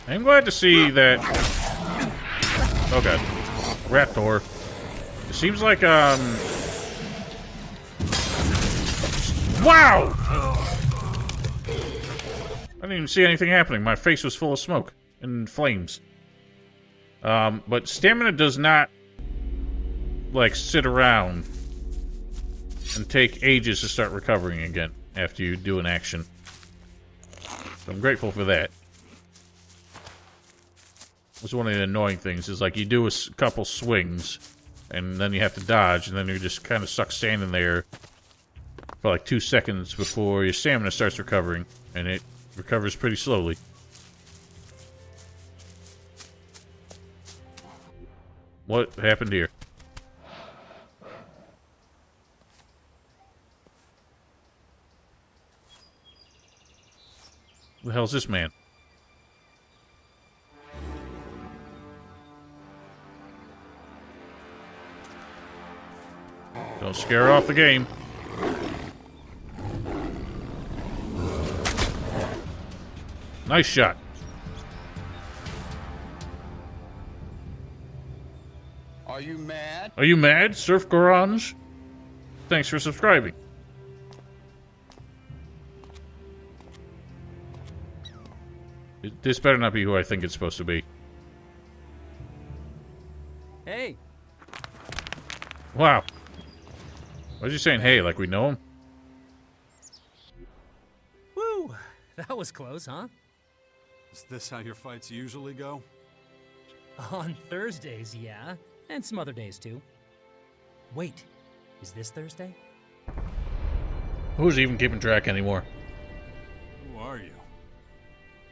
I'm glad to see that... Oh god. Raptor. It seems like, Wow! I didn't even see anything happening. My face was full of smoke and flames. But stamina does not, like, sit around and take ages to start recovering again after you do an action. So I'm grateful for that. It's one of the annoying things, is like you do a couple swings, and then you have to dodge, and then you're just kind of stuck standing there for like 2 seconds before your stamina starts recovering, and it recovers pretty slowly. What happened here? Who the hell's this man? Don't scare her off the game. Nice shot. Are you mad? Are you mad, Surf Garage? Thanks for subscribing. This better not be who I think it's supposed to be. Hey. Wow. Why is he saying hey, like we know him? Woo! That was close, huh? Is this how your fights usually go? On Thursdays, yeah. And some other days, too. Wait, is this Thursday? Who's even keeping track anymore? Who are you?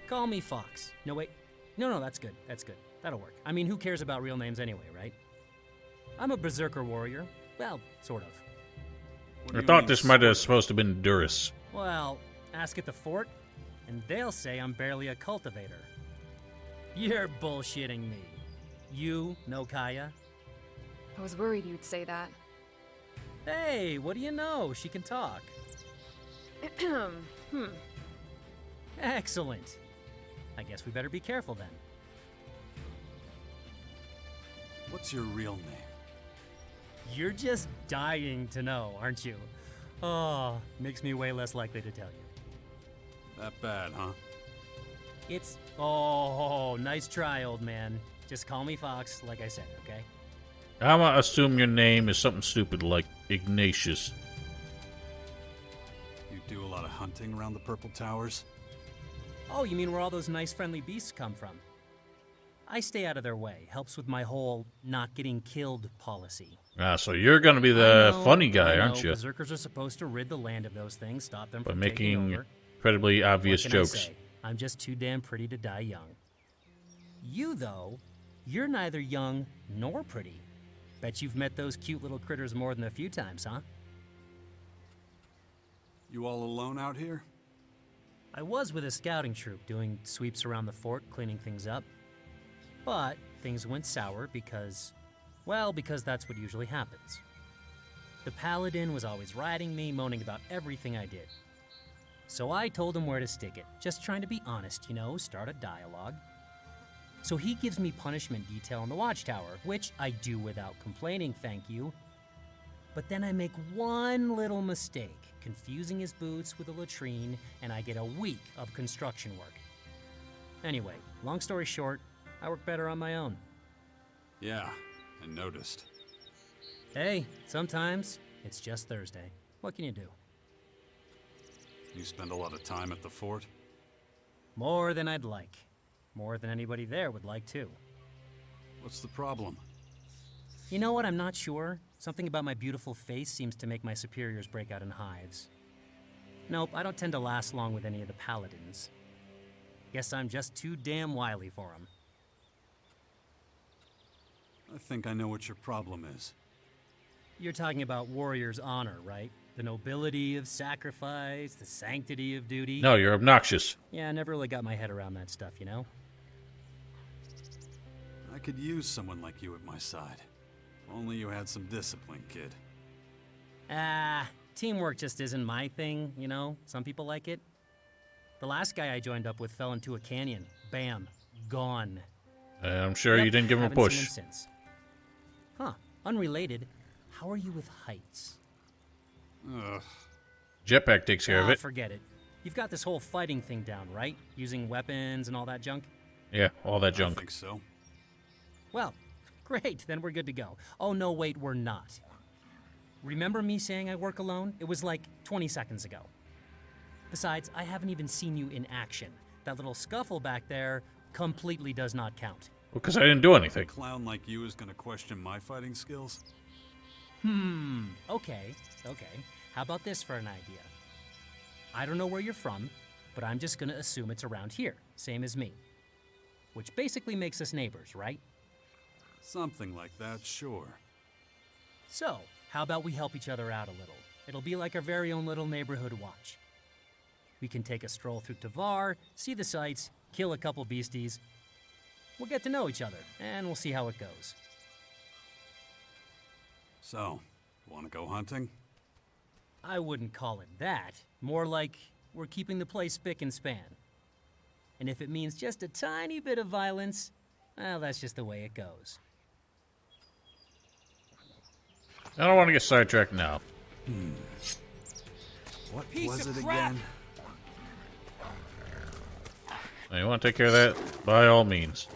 Call me Fox. No, wait. No, that's good. That's good. That'll work. I mean, who cares about real names anyway, right? I'm a berserker warrior. Well, sort of. I thought this might have supposed to have been Durus. Well, ask at the fort, and they'll say I'm barely a cultivator. You're bullshitting me. You know Caja? I was worried you'd say that. Hey, what do you know? She can talk. Excellent. I guess we better be careful then. What's your real name? You're just dying to know, aren't you? Oh, makes me way less likely to tell you. That bad, huh? It's... Oh, nice try, old man. Just call me Fox, like I said, okay? I'm gonna assume your name is something stupid like Ignatius. You do a lot of hunting around the Purple Towers? Oh, you mean where all those nice friendly beasts come from? I stay out of their way. Helps with my whole not getting killed policy. Ah, so you're gonna be the funny guy, aren't you? Berserkers are supposed to rid the land of those things, stop them By from making taking over. incredibly obvious What can I jokes. say? I'm just too damn pretty to die young. You, though, you're neither young nor pretty. Bet you've met those cute little critters more than a few times, huh? You all alone out here? I was with a scouting troop doing sweeps around the fort, cleaning things up. But things went sour because, well, because that's what usually happens. The paladin was always riding me, moaning about everything I did. So I told him where to stick it, just trying to be honest, you know, start a dialogue. So he gives me punishment detail in the watchtower, which I do without complaining, thank you. But then I make one little mistake, confusing his boots with a latrine, and I get a week of construction work. Anyway, long story short, I work better on my own. Yeah, I noticed. Hey, sometimes it's just Thursday. What can you do? You spend a lot of time at the fort? More than I'd like. More than anybody there would like, too. What's the problem? You know what? I'm not sure. Something about my beautiful face seems to make my superiors break out in hives. Nope, I don't tend to last long with any of the paladins. Guess I'm just too damn wily for them. I think I know what your problem is. You're talking about warrior's honor, right? The nobility of sacrifice, the sanctity of duty. No, you're obnoxious. Yeah, I never really got my head around that stuff, you know? I could use someone like you at my side. If only you had some discipline, kid. Teamwork just isn't my thing, you know? Some people like it. The last guy I joined up with fell into a canyon. Bam. Gone. I'm sure you Yep, didn't give him a haven't push. seen him since. Huh. Unrelated. How are you with heights? Ugh. Jetpack takes care of it. Forget it. You've got this whole fighting thing down, right? Using weapons and all that junk? Yeah, all that I junk. think so. Well, great. Then we're good to go. Oh, no, wait, we're not. Remember me saying I work alone? It was like 20 seconds ago. Besides, I haven't even seen you in action. That little scuffle back there completely does not count. Well, because I didn't do A anything. clown like you is gonna question my fighting skills? Okay. How about this for an idea? I don't know where you're from, but I'm just gonna assume it's around here, same as me. Which basically makes us neighbors, right? Something like that, sure. So, how about we help each other out a little? It'll be like our very own little neighborhood watch. We can take a stroll through Tavar, see the sights, kill a couple beasties. We'll get to know each other, and we'll see how it goes. So, wanna go hunting? I wouldn't call it that. More like we're keeping the place spick and span. And if it means just a tiny bit of violence, well, that's just the way it goes. I don't want to get sidetracked now. What was it again? Now, you want to take care of that? By all means.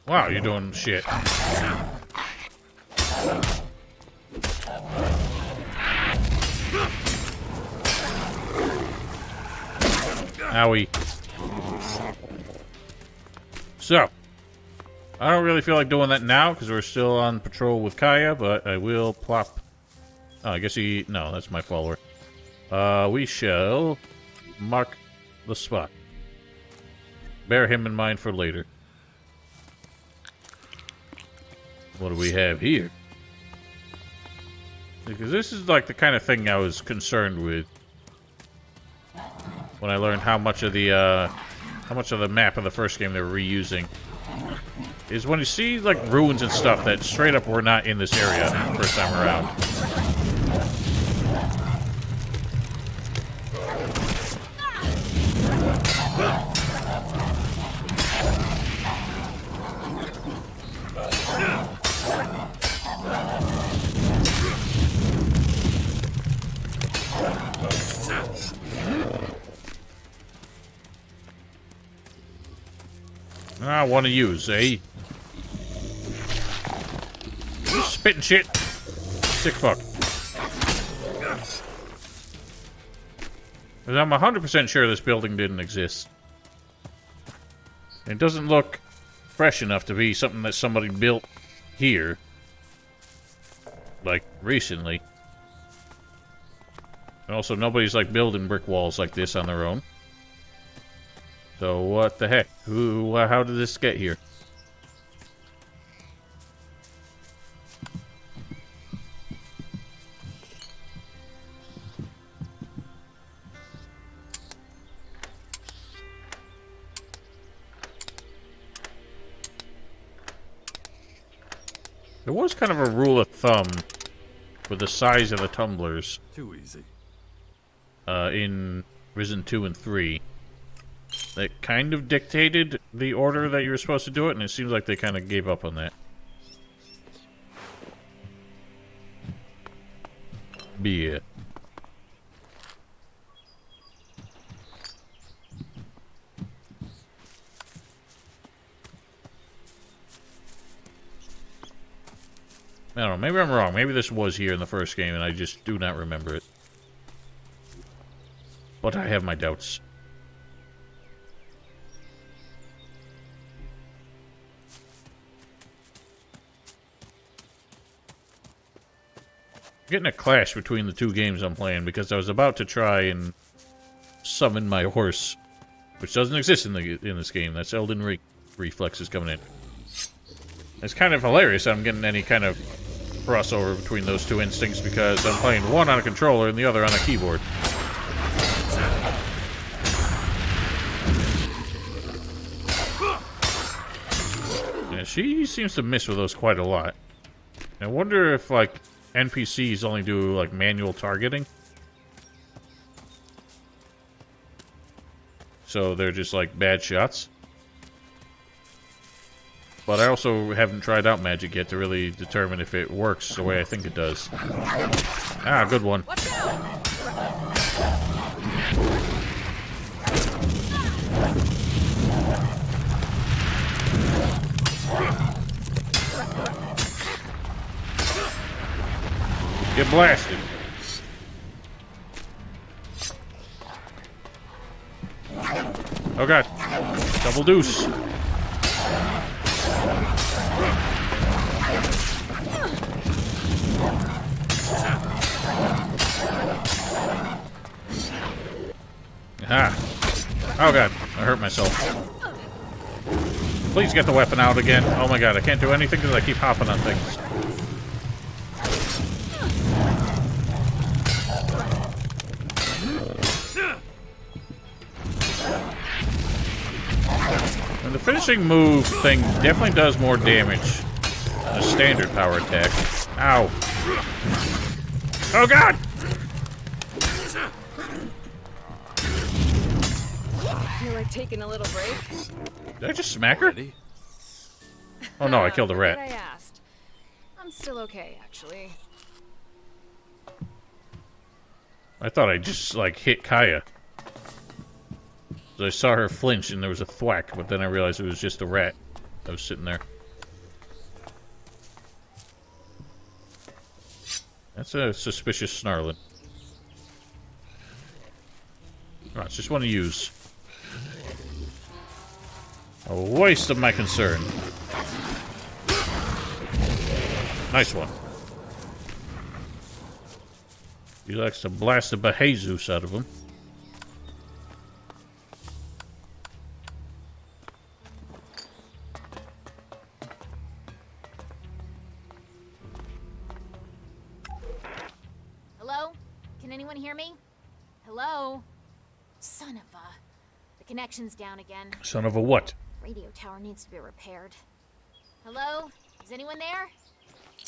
Wow, you're doing shit. Owie. So, I don't really feel like doing that now because we're still on patrol with Kaya, but I will plop. Oh, I guess he. No, that's my follower. We shall mark the spot. Bear him in mind for later. What do we have here? Because this is like the kind of thing I was concerned with when I learned how much of the map of the first game they were reusing. Is when you see like ruins and stuff that straight up were not in this area first time around. I want to use, eh? Spitting shit. Sick fuck. Because I'm 100% sure this building didn't exist. It doesn't look fresh enough to be something that somebody built here. Like, recently. And also, nobody's, like, building brick walls like this on their own. So, what the heck? How did this get here? There was kind of a rule of thumb with the size of the tumblers. Too easy. In Risen 2 and 3. That kind of dictated the order that you were supposed to do it, and it seems like they kind of gave up on that. Yeah. I don't know, maybe I'm wrong. Maybe this was here in the first game and I just do not remember it. But I have my doubts. Getting a clash between the two games I'm playing because I was about to try and summon my horse, which doesn't exist in this game. That's Elden reflexes coming in. It's kind of hilarious I'm getting any kind of crossover between those two instincts because I'm playing one on a controller and the other on a keyboard. Yeah, she seems to miss with those quite a lot. I wonder if, like, NPCs only do, like, manual targeting. So they're just, like, bad shots. But I also haven't tried out magic yet to really determine if it works the way I think it does. Ah, good one. Watch out! Get blasted. Oh god. Double deuce. Ah. Oh god, I hurt myself. Please get the weapon out again. Oh my god, I can't do anything because I keep hopping on things. And the finishing move thing definitely does more damage than a standard power attack. Ow. Oh god! Feel like taking a little break? Did I just smack her? Ready? Oh no, I killed a Forget rat. I asked. I'm still okay, actually. I thought I just, like, hit Kaya. So I saw her flinch and there was a thwack, but then I realized it was just a rat that was sitting there. That's a suspicious snarling. Oh, it's just one to use. A waste of my concern. Nice one. He likes to blast the bejesus out of him. Hello? Can anyone hear me? Hello? Son of a... The connection's down again. Son of a what? Radio tower needs to be repaired. Hello? Is anyone there?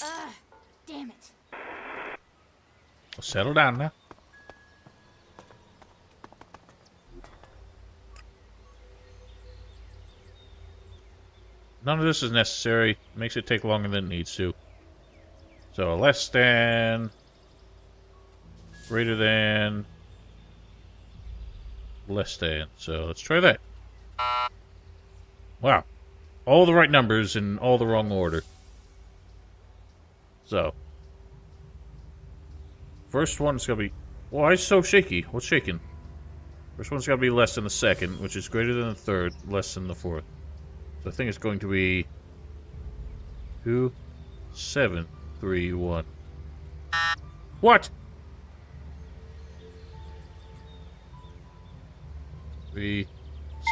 Ugh, damn it. Settle down now. None of this is necessary. Makes it take longer than it needs to. So, less than... Greater than... Less than. So, let's try that. Wow. All the right numbers in all the wrong order. So. First one's gonna be... Why is it so shaky? What's shaking? First one's gotta be less than the second, which is greater than the third, less than the fourth. So I think it's going to be... 2, 7, 3, 1. What? 3,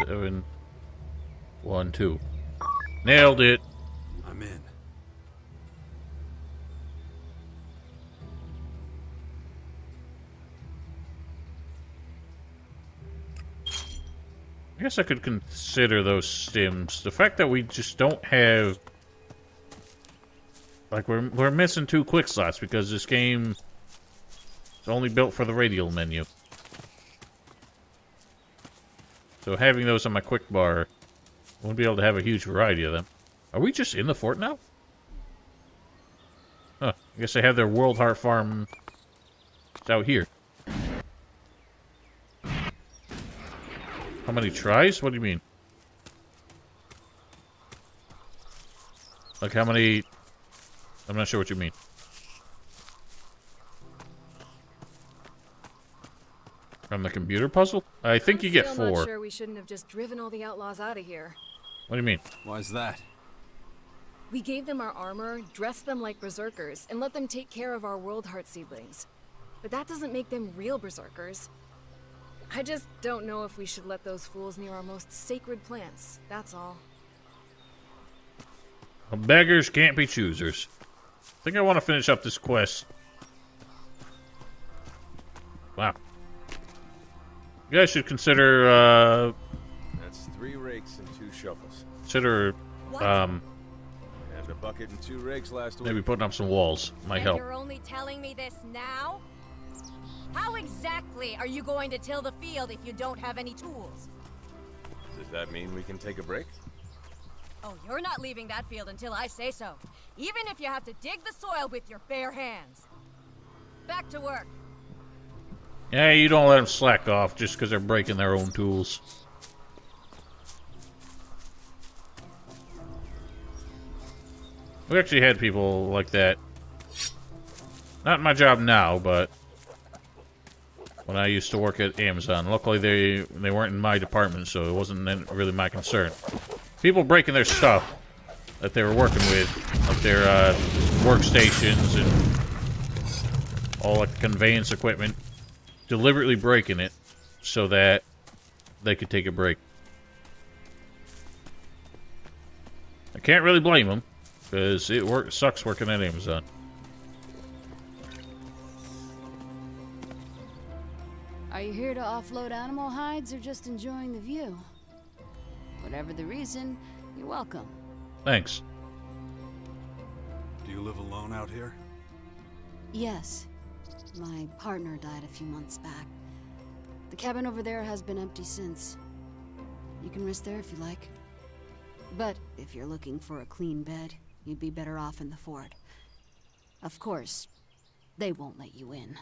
7, 1, 2. Nailed it. I'm in. I guess I could consider those stims. The fact that we just don't have... Like, we're missing 2 quick slots because this game is only built for the radial menu. So having those on my quick bar, I won't be able to have a huge variety of them. Are we just in the fort now? Huh. I guess they have their World Heart Farm out here. How many tries? What do you mean? Like how many... I'm not sure what you mean. From the computer puzzle? I think you get 4. I'm not sure we shouldn't have just driven all the outlaws out of here. What do you mean? Why's that? We gave them our armor, dressed them like berserkers, and let them take care of our World Heart seedlings. But that doesn't make them real berserkers. I just don't know if we should let those fools near our most sacred plants, that's all. Well, beggars can't be choosers. I think I want to finish up this quest. Wow. You guys should That's 3 rakes and 2 shovels. consider, Have Grabbed a bucket and 2 rakes last week. Maybe putting up some walls might help. You're only telling me this now? How exactly are you going to till the field if you don't have any tools? Does that mean we can take a break? Oh, you're not leaving that field until I say so. Even if you have to dig the soil with your bare hands. Back to work. Yeah, you don't let them slack off just because they're breaking their own tools. We actually had people like that. Not in my job now, but when I used to work at Amazon. Luckily, they weren't in my department, so it wasn't really my concern. People breaking their stuff that they were working with, like their workstations and all like conveyance equipment, deliberately breaking it so that they could take a break. I can't really blame them, because it sucks working at Amazon. Are you here to offload animal hides or just enjoying the view? Whatever the reason, you're welcome. Thanks. Do you live alone out here? Yes. My partner died a few months back. The cabin over there has been empty since. You can rest there if you like. But if you're looking for a clean bed, you'd be better off in the fort. Of course, they won't let you in.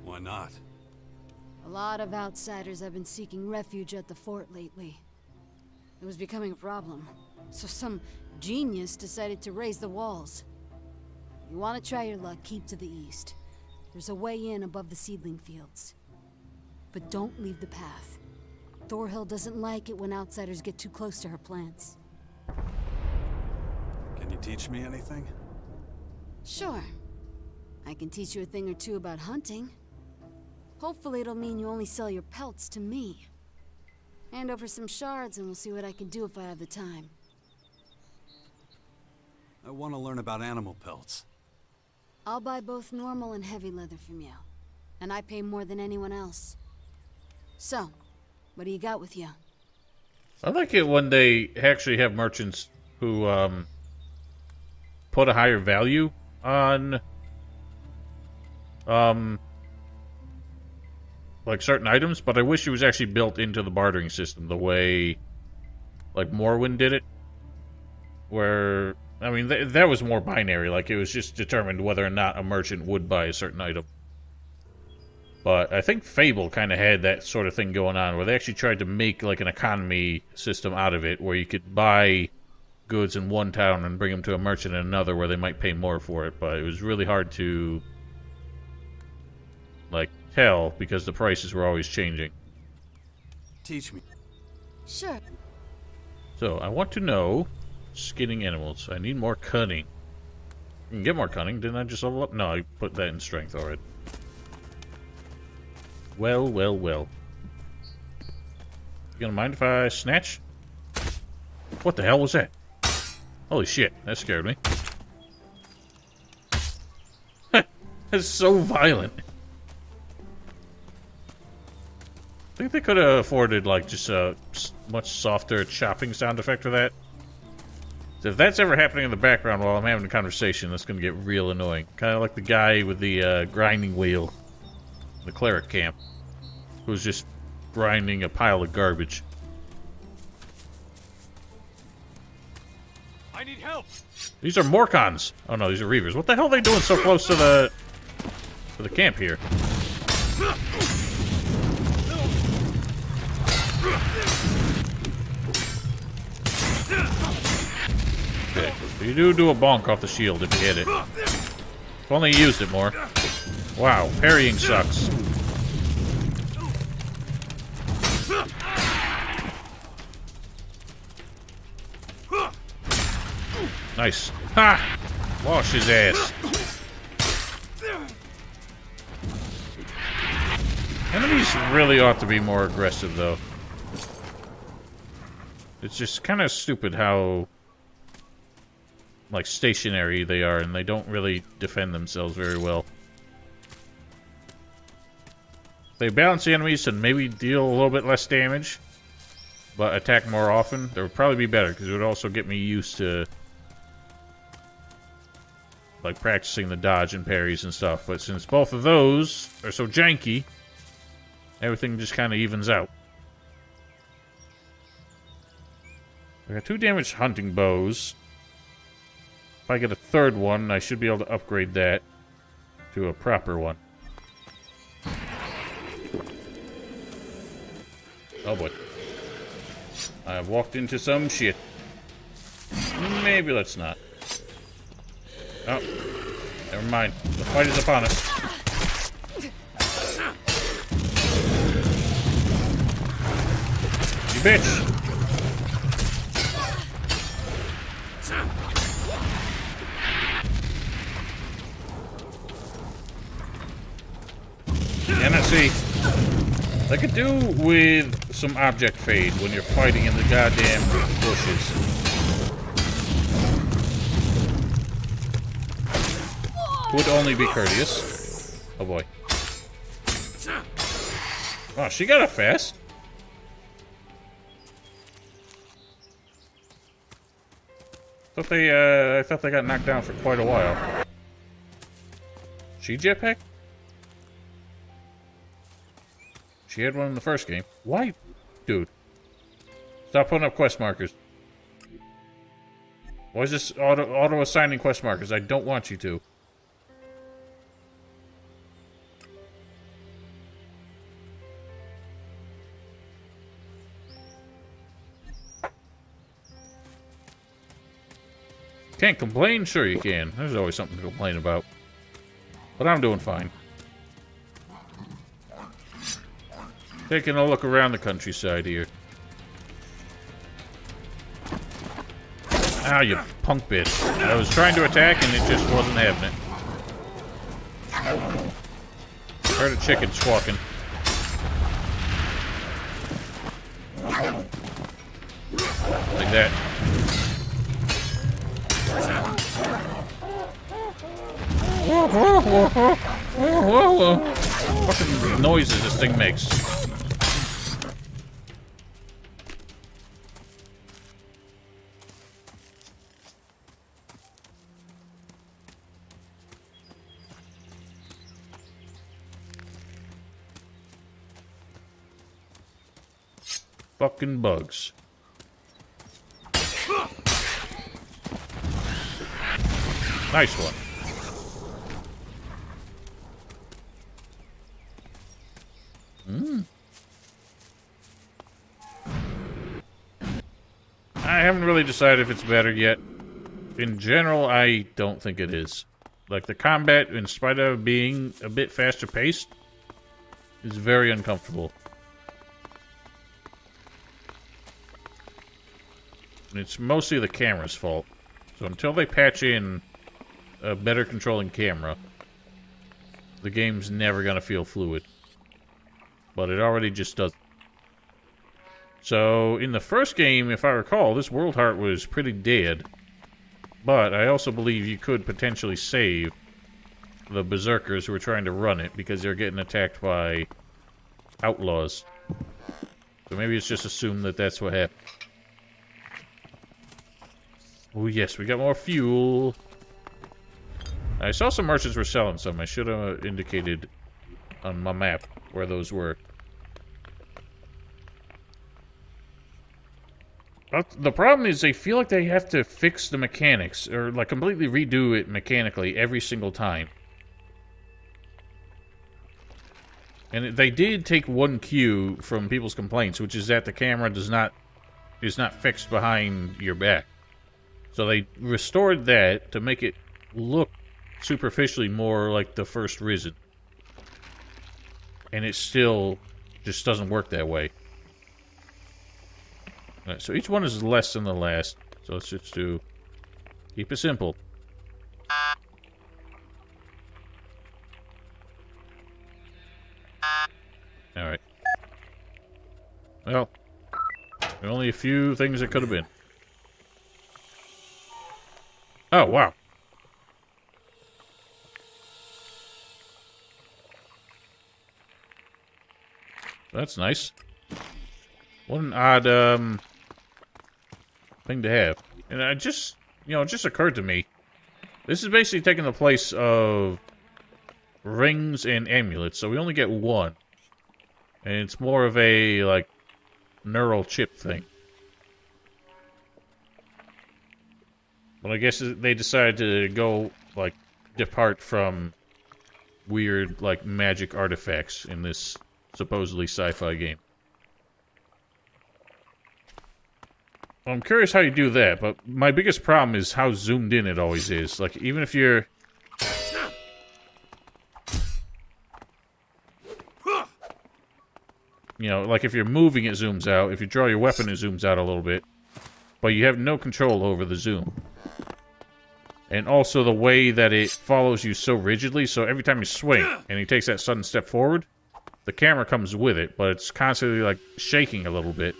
Why not? A lot of outsiders have been seeking refuge at the fort lately. It was becoming a problem, so some genius decided to raise the walls. You want to try your luck, keep to the east. There's a way in above the seedling fields. But don't leave the path. Thorhill doesn't like it when outsiders get too close to her plants. Can you teach me anything? Sure. I can teach you a thing or two about hunting. Hopefully it'll mean you only sell your pelts to me. Hand over some shards and we'll see what I can do if I have the time. I want to learn about animal pelts. I'll buy both normal and heavy leather from you. And I pay more than anyone else. So, what do you got with you? I like it when they actually have merchants who put a higher value on like certain items, but I wish it was actually built into the bartering system the way like Morrowind did it, where I mean that was more binary, like it was just determined whether or not a merchant would buy a certain item. But I think Fable kind of had that sort of thing going on, where they actually tried to make like an economy system out of it, where you could buy goods in one town and bring them to a merchant in another where they might pay more for it, but it was really hard to like tell because the prices were always changing. Teach me. Sure. So, I want to know skinning animals. I need more cunning. I can get more cunning. Didn't I just level up? No, I put that in strength already. Well, well, well. You gonna mind if I snatch? What the hell was that? Holy shit, that scared me. That's so violent. I think they could have afforded, like, just a much softer chopping sound effect for that. So if that's ever happening in the background while I'm having a conversation, that's gonna get real annoying. Kind of like the guy with the grinding wheel. The Cleric camp. Who's just grinding a pile of garbage. I need help. These are Morcons. Oh no, these are Reavers. What the hell are they doing so close to the camp here? Okay, you do a bonk off the shield if you hit it. If only you used it more. Wow, parrying sucks. Nice. Ha! Wash his ass. Enemies really ought to be more aggressive, though. It's just kind of stupid how, like, stationary they are, and they don't really defend themselves very well. They balance the enemies and maybe deal a little bit less damage, but attack more often, that would probably be better, because it would also get me used to, like, practicing the dodge and parries and stuff. But since both of those are so janky, everything just kind of evens out. I got 2 damaged hunting bows. If I get a third one, I should be able to upgrade that to a proper one. Oh boy. I've walked into some shit. Maybe let's not. Oh, never mind. The fight is upon us. You bitch! Yeah, now see, I could do with some object fade when you're fighting in the goddamn bushes. Would only be courteous. Oh boy. Oh, she got it fast. I thought they got knocked down for quite a while. She jetpack? She had one in the first game. Why? Dude. Stop putting up quest markers. Why is this auto-assigning quest markers? I don't want you to. Can't complain? Sure you can. There's always something to complain about. But I'm doing fine. Taking a look around the countryside here. Ah, you punk bitch. I was trying to attack and it just wasn't having it. Heard a chicken squawking. Like that. Fucking noises this thing makes. Fucking bugs. Nice one. I haven't really decided if it's better yet. In general, I don't think it is. Like, the combat, in spite of being a bit faster paced, is very uncomfortable. And it's mostly the camera's fault. So until they patch in a better controlling camera, the game's never gonna feel fluid. But it already just does. So, in the first game, if I recall, this World Heart was pretty dead. But I also believe you could potentially save the berserkers who were trying to run it because they're getting attacked by outlaws. So maybe it's just assumed that that's what happened. Oh yes, we got more fuel. I saw some merchants were selling some. I should have indicated on my map where those were. The problem is they feel like they have to fix the mechanics, or like completely redo it mechanically every single time. And they did take one cue from people's complaints, which is that the camera is not fixed behind your back. So they restored that to make it look superficially more like the first Risen. And it still just doesn't work that way. Alright, so each one is less than the last. So let's just keep it simple. Alright. Well, only a few things that could have been. Oh, wow. That's nice. What an odd, thing to have. And I just, it just occurred to me. This is basically taking the place of rings and amulets, so we only get one. And it's more of a, like, neural chip thing. But I guess they decided to go, like, depart from weird, like, magic artifacts in this supposedly sci-fi game. Well, I'm curious how you do that, but my biggest problem is how zoomed in it always is. Like, even if you're... like if you're moving, it zooms out. If you draw your weapon, it zooms out a little bit. But you have no control over the zoom. And also the way that it follows you so rigidly, so every time you swing and he takes that sudden step forward, the camera comes with it, but it's constantly, like, shaking a little bit.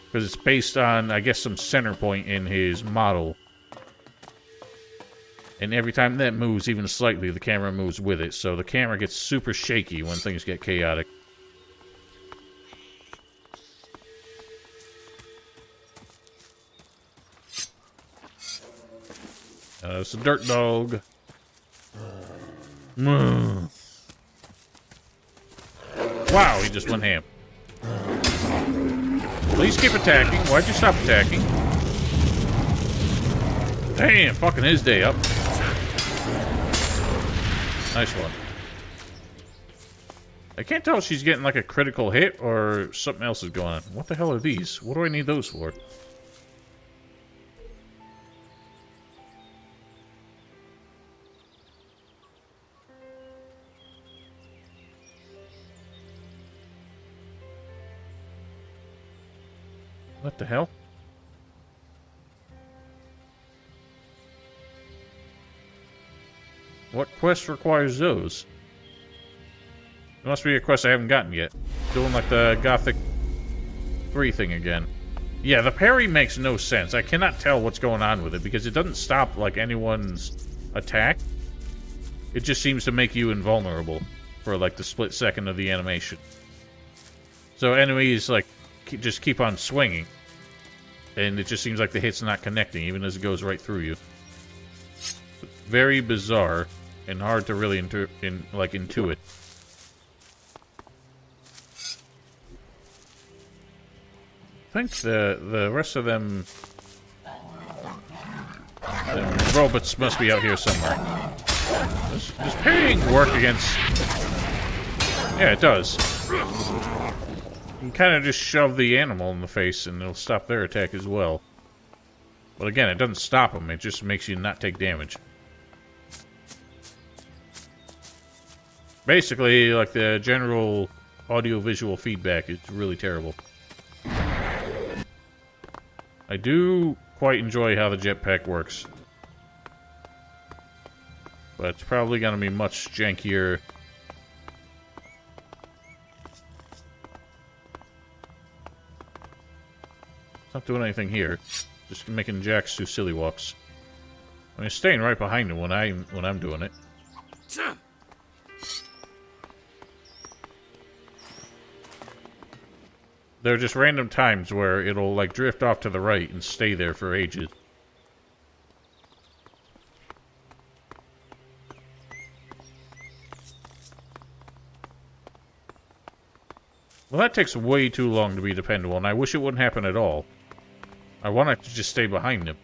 Because it's based on, I guess, some center point in his model. And every time that moves, even slightly, the camera moves with it. So the camera gets super shaky when things get chaotic. It's a dirt dog. Wow, he just went ham. Please keep attacking. Why'd you stop attacking? Damn, fucking his day up. Nice one. I can't tell if she's getting like a critical hit or something else is going on. What the hell are these? What do I need those for? What the hell? What quest requires those? It must be a quest I haven't gotten yet. Doing like the Gothic 3 thing again. Yeah, the parry makes no sense. I cannot tell what's going on with it because it doesn't stop like anyone's attack. It just seems to make you invulnerable for like the split second of the animation. So enemies like just keep on swinging. And it just seems like the hit's not connecting, even as it goes right through you. Very bizarre, and hard to really intuit. I think the rest of them... the robots must be out here somewhere. Does parrying work against... Yeah, it does. You can kind of just shove the animal in the face and it'll stop their attack as well. But again, it doesn't stop them, it just makes you not take damage. Basically, like, the general audio-visual feedback is really terrible. I do quite enjoy how the jetpack works. But it's probably going to be much jankier. Not doing anything here. Just making Jax do silly walks. I mean, staying right behind him when I'm doing it. There are just random times where it'll like drift off to the right and stay there for ages. Well, that takes way too long to be dependable, and I wish it wouldn't happen at all. I want it to just stay behind him.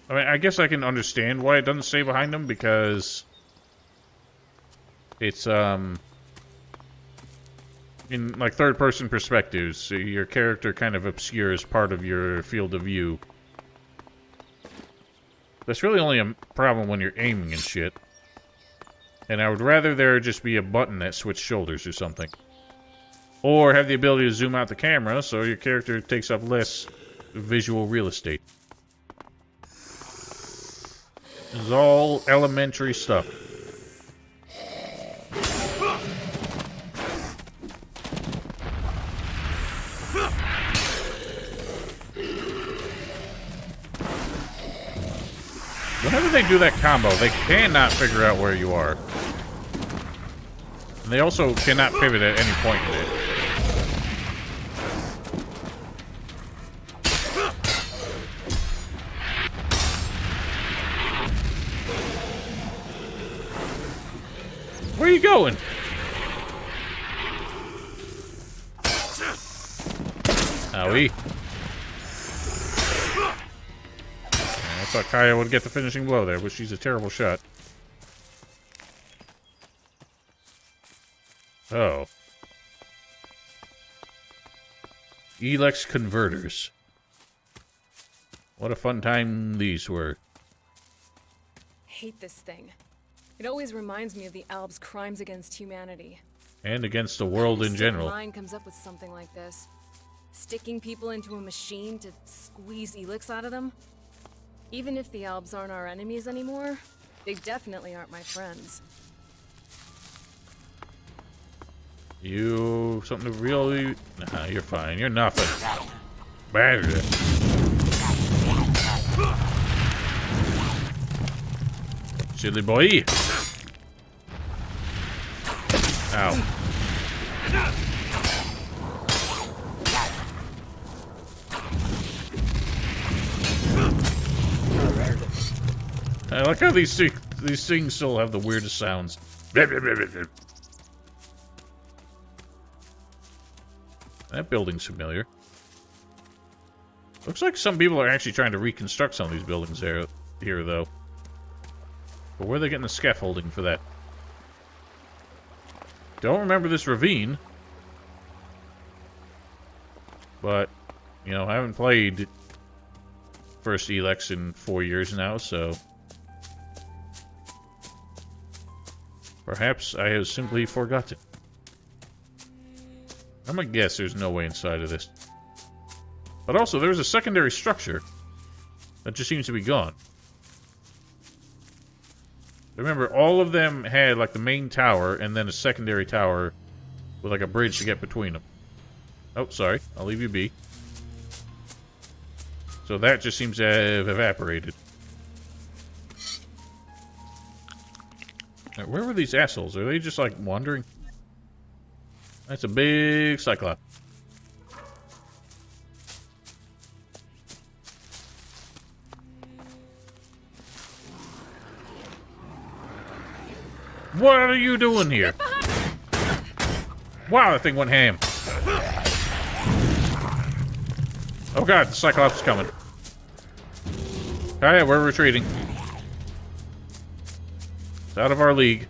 I mean, I guess I can understand why it doesn't stay behind him, because it's, in, like, third-person perspectives, so your character kind of obscures part of your field of view. That's really only a problem when you're aiming and shit. And I would rather there just be a button that switches shoulders or something. Or have the ability to zoom out the camera so your character takes up less visual real estate. This is all elementary stuff. Whenever they do that combo, they cannot figure out where you are. And they also cannot pivot at any point in it. Where are you going? Owie. I thought Kaya would get the finishing blow there, but she's a terrible shot. Oh. ELEX converters. What a fun time these were. Hate this thing. It always reminds me of the Albs' crimes against humanity. And against the world in general. Mine comes up with something like this. Sticking people into a machine to squeeze ELEX out of them? Even if the Albs aren't our enemies anymore, they definitely aren't my friends. You... something to really... Nah, you're fine. You're nothing. Bad. Silly boy. Ow. I like how these things still have the weirdest sounds. That building's familiar. Looks like some people are actually trying to reconstruct some of these buildings here, though. But where are they getting the scaffolding for that? Don't remember this ravine. But, you know, I haven't played first ELEX in 4 years now, so... perhaps I have simply forgotten. I'm gonna guess there's no way inside of this. But also, there's a secondary structure that just seems to be gone. Remember, all of them had, like, the main tower and then a secondary tower with, like, a bridge to get between them. Oh, sorry. I'll leave you be. So that just seems to have evaporated. Now, where were these assholes? Are they just, like, wandering? That's a big cyclops. What are you doing here? Wow, that thing went ham. Oh god, the Cyclops is coming. Alright, we're retreating. It's out of our league.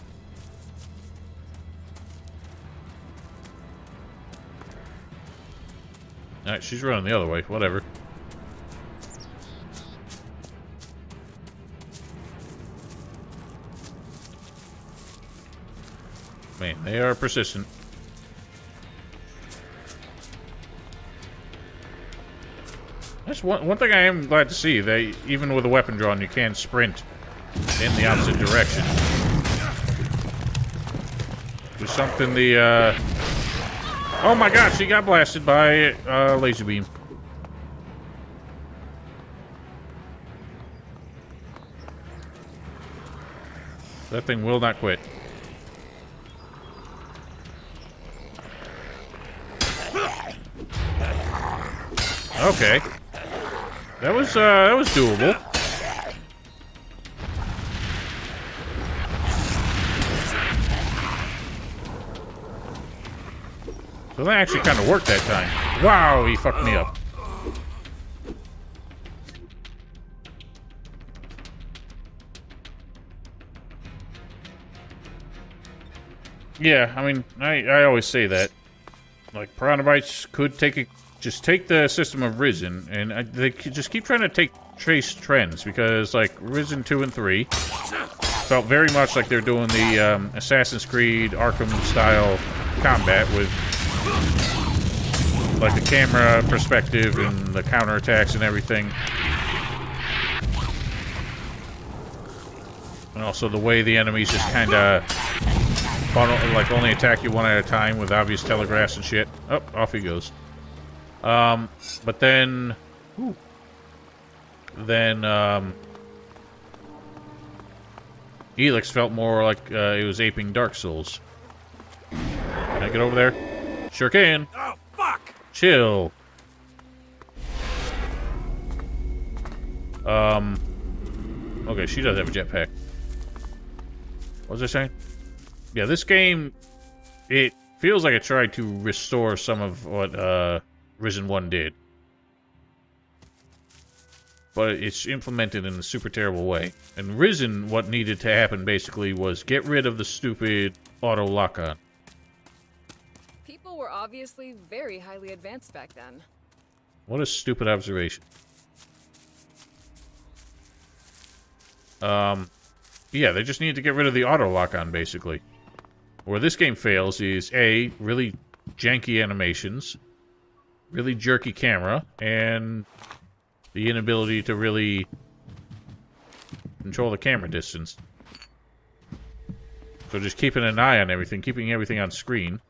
Alright, she's running the other way. Whatever. Man, they are persistent. That's one thing I am glad to see. They, even with a weapon drawn, you can sprint in the opposite direction. There's something the, oh my god, she got blasted by a laser beam. That thing will not quit. Okay. That was doable. So that actually kind of worked that time. Wow, he fucked me up. Yeah, I mean, I always say that. Like, Piranha Bytes could just take the system of Risen, and they just keep trying to trace trends, because, like, Risen 2 and 3 felt very much like they're doing the Assassin's Creed Arkham-style combat with, like, the camera perspective and the counterattacks and everything. And also the way the enemies just kind of, like, only attack you one at a time with obvious telegraphs and shit. Oh, off he goes. But then... Ooh. Then, ELEX felt more like it was aping Dark Souls. Can I get over there? Sure can. Oh, fuck! Chill. Okay, she does have a jetpack. What was I saying? Yeah, this game, it feels like it tried to restore some of what Risen 1 did. But it's implemented in a super terrible way. And Risen, what needed to happen basically was get rid of the stupid auto lock-on. People were obviously very highly advanced back then. What a stupid observation. Yeah, they just need to get rid of the auto lock-on, basically. Where this game fails is, A, really janky animations, really jerky camera, and the inability to really control the camera distance. So just keeping an eye on everything, keeping everything on screen.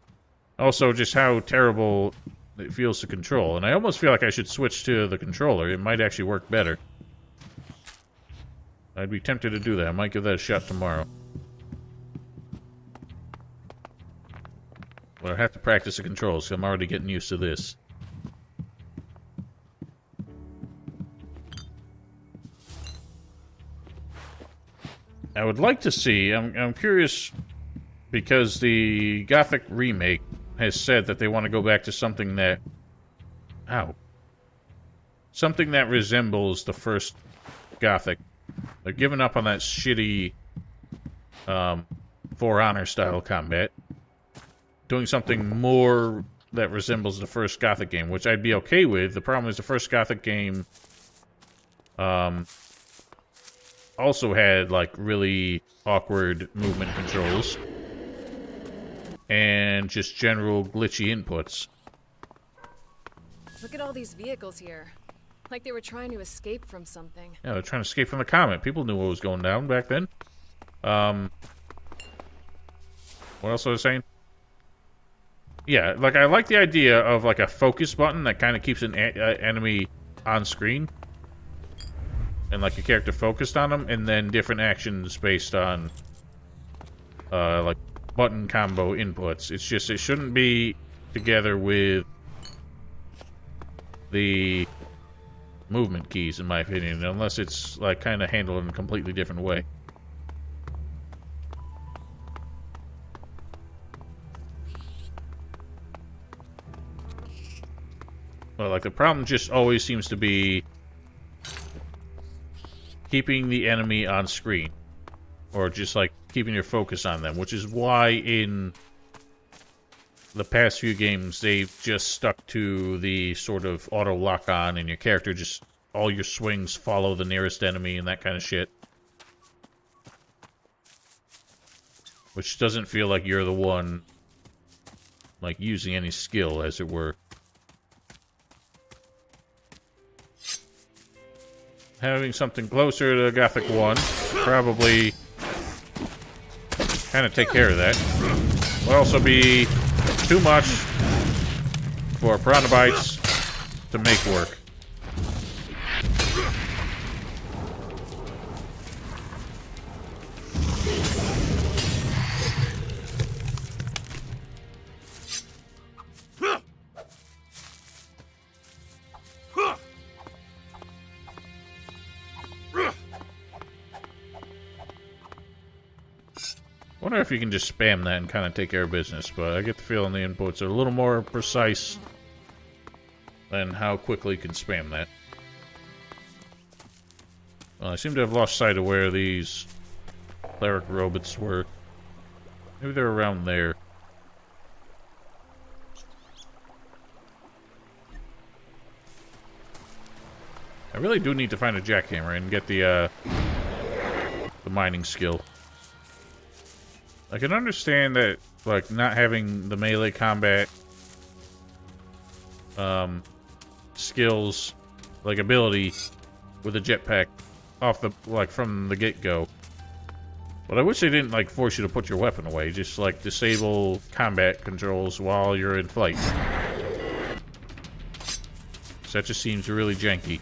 Also, just how terrible it feels to control. And I almost feel like I should switch to the controller. It might actually work better. I'd be tempted to do that. I might give that a shot tomorrow. But I have to practice the controls, so I'm already getting used to this. I would like to see, I'm curious, because the Gothic remake has said that they want to go back to something that... Ow. Something that resembles the first Gothic. They're giving up on that shitty For Honor style combat. Doing something more that resembles the first Gothic game, which I'd be okay with. The problem is the first Gothic game also had, like, really awkward movement controls. And just general glitchy inputs. Look at all these vehicles here. Like they were trying to escape from something. Yeah, they're trying to escape from the comet. People knew what was going down back then. What else was I saying? Yeah, like, I like the idea of, like, a focus button that kind of keeps an enemy on screen. And, like, a character focused on them, and then different actions based on, like, button combo inputs. It's just, it shouldn't be together with the movement keys, in my opinion, unless it's, like, kind of handled in a completely different way. Well, like, the problem just always seems to be keeping the enemy on screen. Or just, like, keeping your focus on them, which is why in the past few games they've just stuck to the sort of auto lock-on, and your character just, all your swings follow the nearest enemy and that kind of shit. Which doesn't feel like you're the one, like, using any skill, as it were. Having something closer to Gothic 1 probably kind of take care of that. Will also be too much for Piranha Bytes to make work. I wonder if you can just spam that and kind of take care of business, but I get the feeling the inputs are a little more precise than how quickly you can spam that. Well, I seem to have lost sight of where these Cleric robots were. Maybe they're around there. I really do need to find a jackhammer and get the mining skill. I can understand that, like, not having the melee combat skills, like, ability with a jetpack off the, like, from the get-go. But I wish they didn't, like, force you to put your weapon away. Just, like, disable combat controls while you're in flight. So that just seems really janky.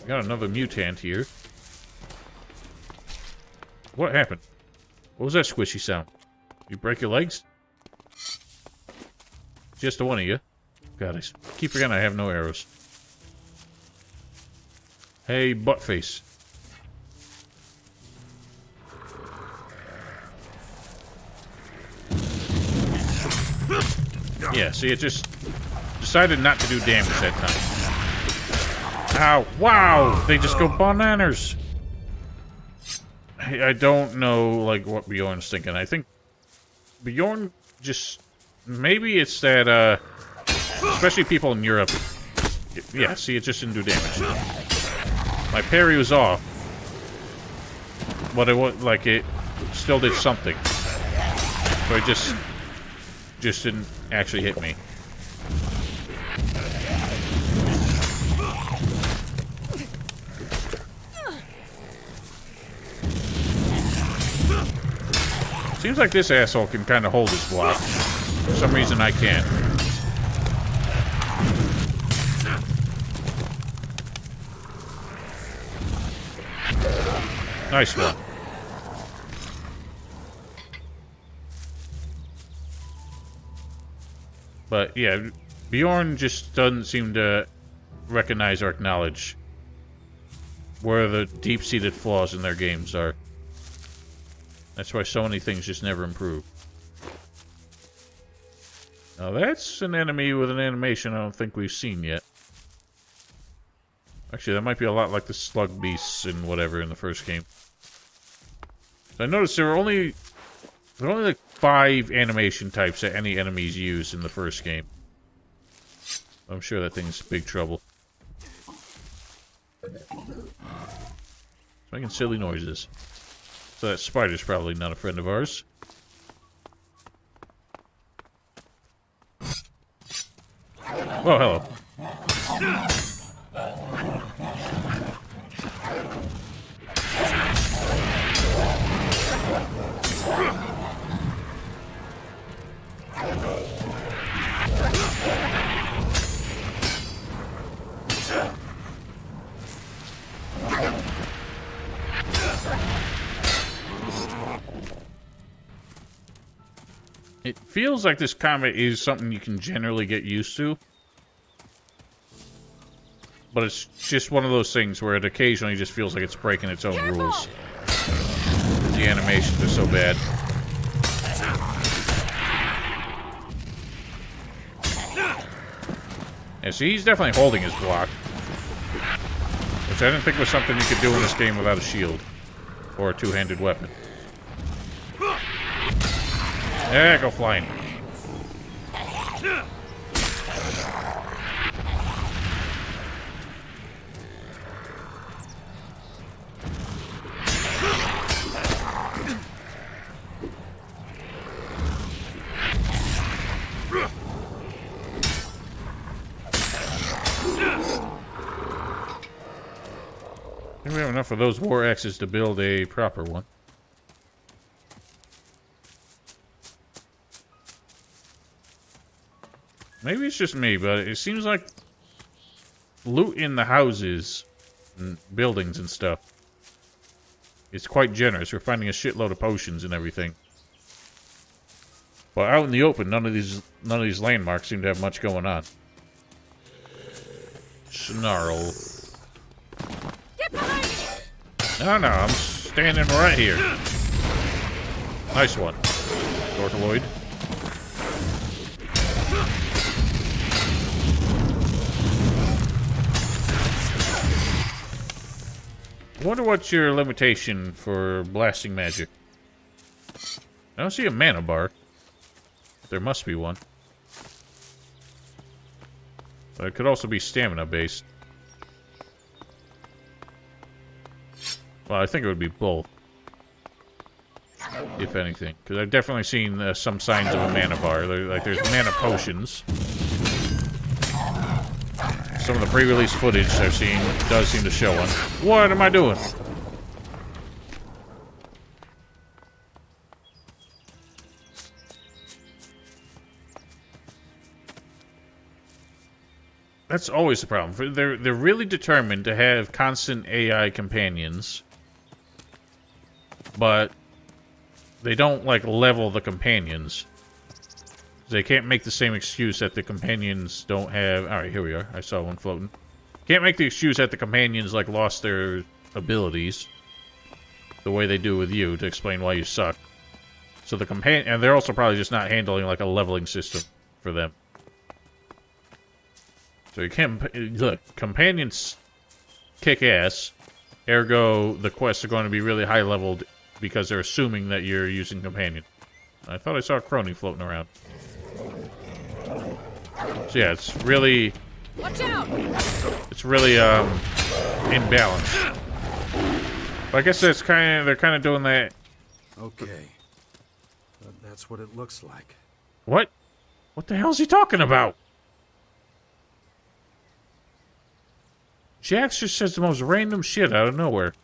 I got another mutant here. What happened? What was that squishy sound? You break your legs? Just the one of you. God, I keep forgetting I have no arrows. Hey, buttface. Yeah, see, it just decided not to do damage that time. Ow, wow! They just go bananas! I don't know, like, what Bjorn's thinking. I think Bjorn just... Maybe it's that, especially people in Europe... Yeah, see, it just didn't do damage. My parry was off. But it was, like, it still did something. So it just didn't actually hit me. Seems like this asshole can kind of hold his block. For some reason I can't. Nice one. But yeah, Bjorn just doesn't seem to recognize or acknowledge where the deep-seated flaws in their games are. That's why so many things just never improve. Now that's an enemy with an animation I don't think we've seen yet. Actually, that might be a lot like the slug beasts and whatever in the first game. I noticed there were only like 5 animation types that any enemies use in the first game. I'm sure that thing's big trouble. It's making silly noises. So that spider's probably not a friend of ours. Oh, hello. It feels like this combat is something you can generally get used to. But it's just one of those things where it occasionally just feels like it's breaking its own rules. The animations are so bad. Yeah, see, he's definitely holding his block. Which I didn't think was something you could do in this game without a shield. Or a two-handed weapon. Yeah, go flying. I think we have enough of those war axes to build a proper one. Maybe it's just me, but it seems like loot in the houses and buildings and stuff is quite generous. We're finding a shitload of potions and everything. But out in the open, none of these landmarks seem to have much going on. Snarl. Get behind me! No, I'm standing right here. Nice one, Dortaloid. I wonder what's your limitation for blasting magic. I don't see a mana bar. There must be one. But it could also be stamina based. Well, I think it would be both. If anything. Because I've definitely seen some signs of a mana bar. There's mana potions. Some of the pre-release footage I've seen does seem to show one. What am I doing? That's always the problem. They're really determined to have constant AI companions. but they don't, like, level the companions. They can't make the same excuse that the companions don't have... Alright, here we are. I saw one floating. Can't make the excuse that the companions, like, lost their abilities the way they do with you to explain why you suck. So the companion... And they're also probably just not handling, like, a leveling system for them. So you can't... Look, companions kick ass. Ergo, the quests are going to be really high-leveled because they're assuming that you're using companion. I thought I saw a crony floating around. So yeah, it's really... Watch out! It's really, imbalanced. But I guess that's they're kind of doing that... Okay. That's what it looks like. What? What the hell is he talking about? Jax just says the most random shit out of nowhere.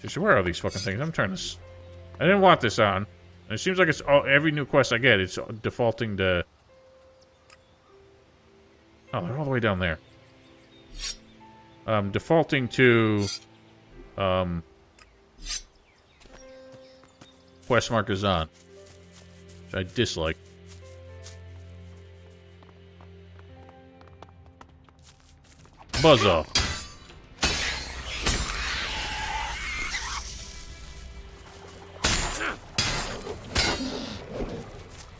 Just where are these fucking things? I'm trying to... I didn't want this on. And it seems like it's every new quest I get, it's defaulting to... Oh, they're all the way down there. Defaulting to... quest markers on. Which I dislike. Buzz off.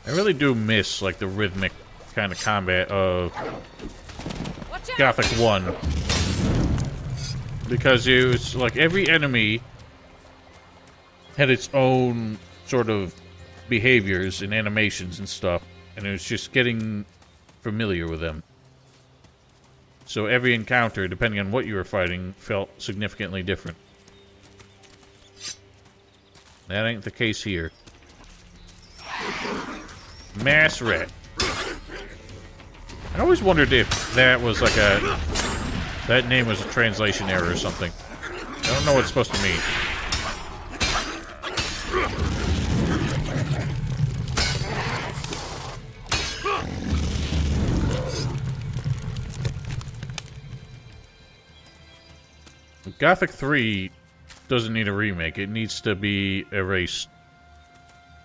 I really do miss, like, the rhythmic kind of combat of Gothic 1. Because it was, like, every enemy had its own sort of behaviors and animations and stuff. And it was just getting familiar with them. So every encounter, depending on what you were fighting, felt significantly different. That ain't the case here. Mass rat. I always wondered if that was like a... That name was a translation error or something. I don't know what it's supposed to mean. Gothic 3 doesn't need a remake. It needs to be erased.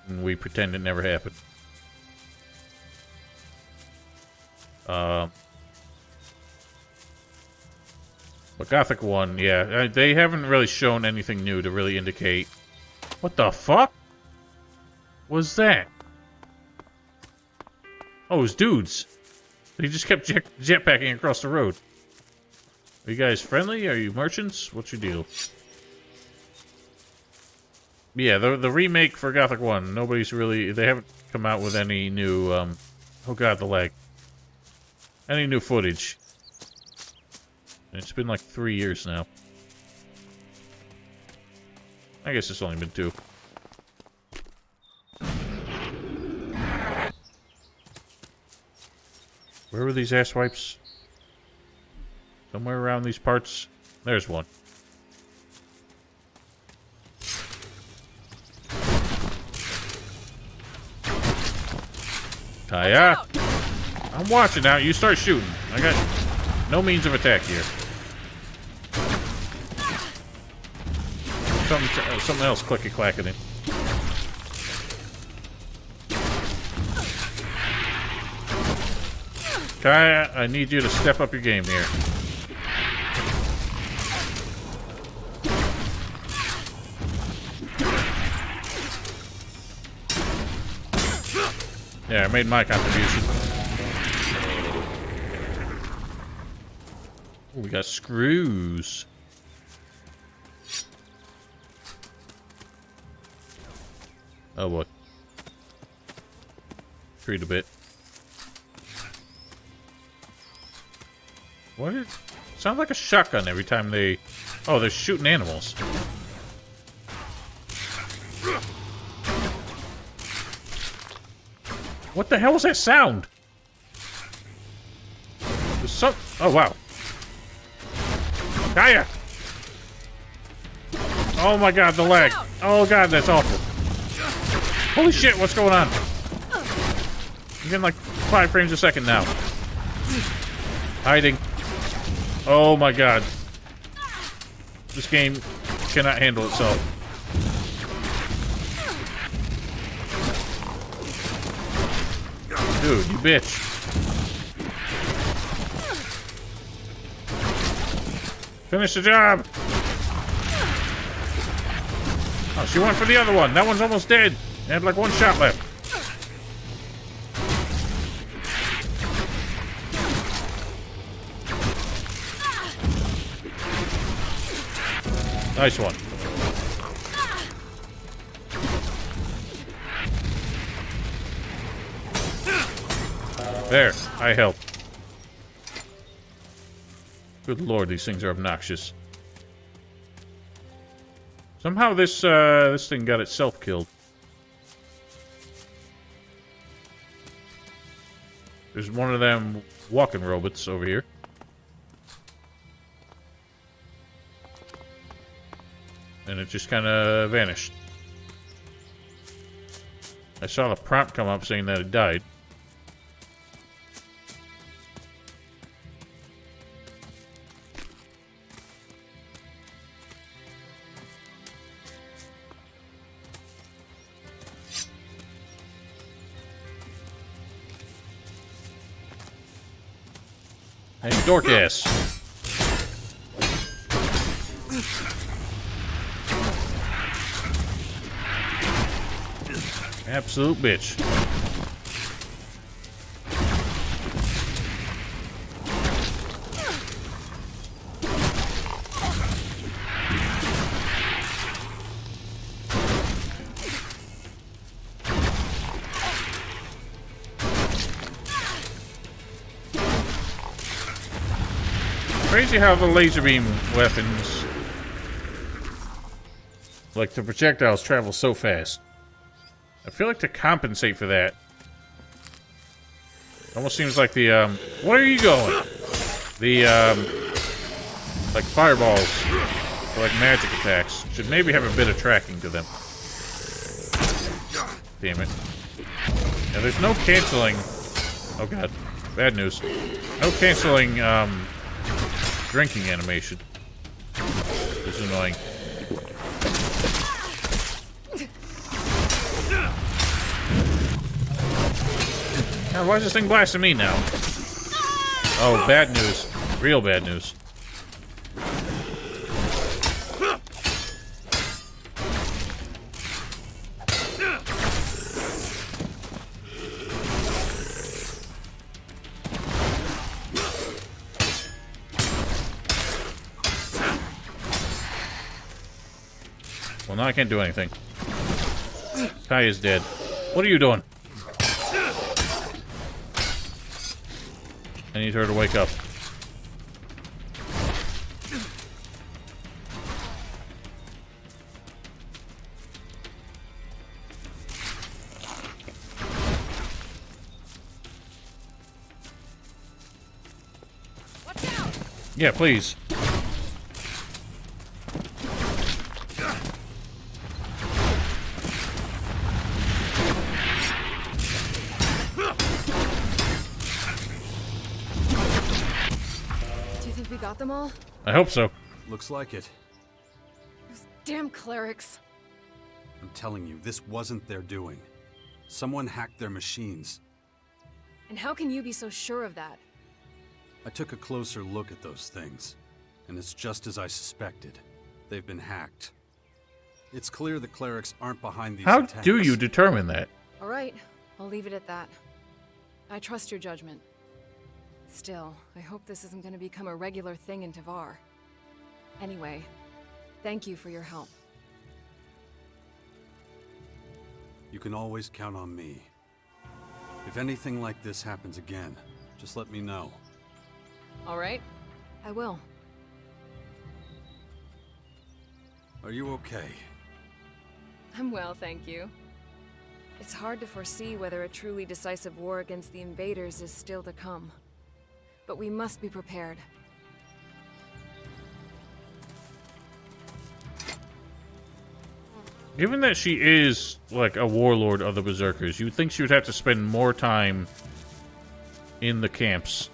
And we pretend it never happened. But Gothic 1, yeah, they haven't really shown anything new to really indicate... What the fuck? What's that? Oh, it was dudes. He just kept jetpacking across the road. Are you guys friendly? Are you merchants? What's your deal? Yeah, the remake for Gothic 1, nobody's really... They haven't come out with any new, oh god, the lag. Any new footage. It's been like 3 years now. I guess it's only been 2. Where were these asswipes? Somewhere around these parts. There's one. Kaya! I'm watching now. You start shooting. I got no means of attack here. Something else clicky-clacking in. Kaya, I need you to step up your game here. Yeah, I made my contribution. Ooh, we got screws. Oh, what? Treat a bit. What is... Sounds like a shotgun every time they... Oh, they're shooting animals. What the hell was that sound? There's some... Oh, wow. Kaya! Oh my god, the lag. Oh god, that's awful. Holy shit, what's going on? I'm getting like 5 frames a second now. Hiding. Oh my god. This game cannot handle itself. Dude, you bitch. Finish the job. Oh, she went for the other one. That one's almost dead. They had like 1 shot left. Nice one. There, I helped. Good lord, these things are obnoxious. Somehow this thing got itself killed. There's one of them walking robots over here. And it just kind of vanished. I saw the prompt come up saying that it died. Hey, Dorcas. Absolute bitch. Crazy how the laser beam weapons, like the projectiles, travel so fast. I feel like to compensate for that, almost seems like the, where are you going? The, like fireballs, or like magic attacks, should maybe have a bit of tracking to them. Damn it. Now there's no canceling, oh god, bad news. No canceling, drinking animation. This is annoying. Now, why is this thing blasting me now? Oh, bad news. Real bad news. Well, now I can't do anything. Kai is dead. What are you doing? I need her to wake up. Watch out! Yeah, please. Got them all? I hope so. Looks like it. Those damn clerics. I'm telling you, this wasn't their doing. Someone hacked their machines. And how can you be so sure of that? I took a closer look at those things, and it's just as I suspected. They've been hacked. It's clear the clerics aren't behind these attacks. How do you determine that? All right, I'll leave it at that. I trust your judgment. Still, I hope this isn't going to become a regular thing in Tavar. Anyway, thank you for your help. You can always count on me. If anything like this happens again, just let me know. All right, I will. Are you okay? I'm well, thank you. It's hard to foresee whether a truly decisive war against the invaders is still to come. But we must be prepared. Given that she is, like, a warlord of the Berserkers, you would think she would have to spend more time in the camps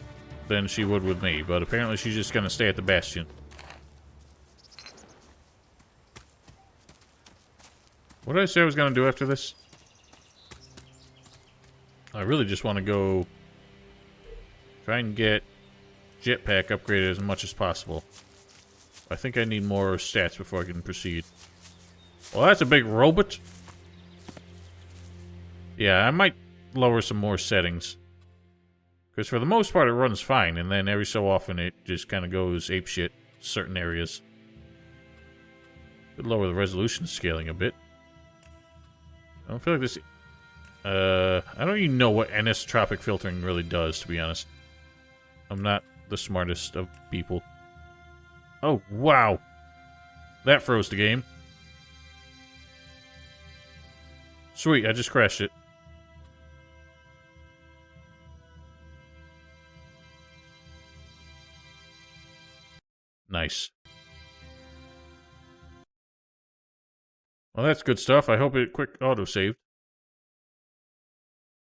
than she would with me, but apparently she's just gonna stay at the Bastion. What did I say I was gonna do after this? I really just want to go try and get jetpack upgraded as much as possible. I think I need more stats before I can proceed. Well, that's a big robot. Yeah, I might lower some more settings. Because for the most part it runs fine, and then every so often it just kind of goes apeshit in certain areas. Could lower the resolution scaling a bit. I don't feel like this... I don't even know what anisotropic filtering really does, to be honest. I'm not the smartest of people. Oh, wow. That froze the game. Sweet, I just crashed it. Nice. Well, that's good stuff. I hope it quick autosaved.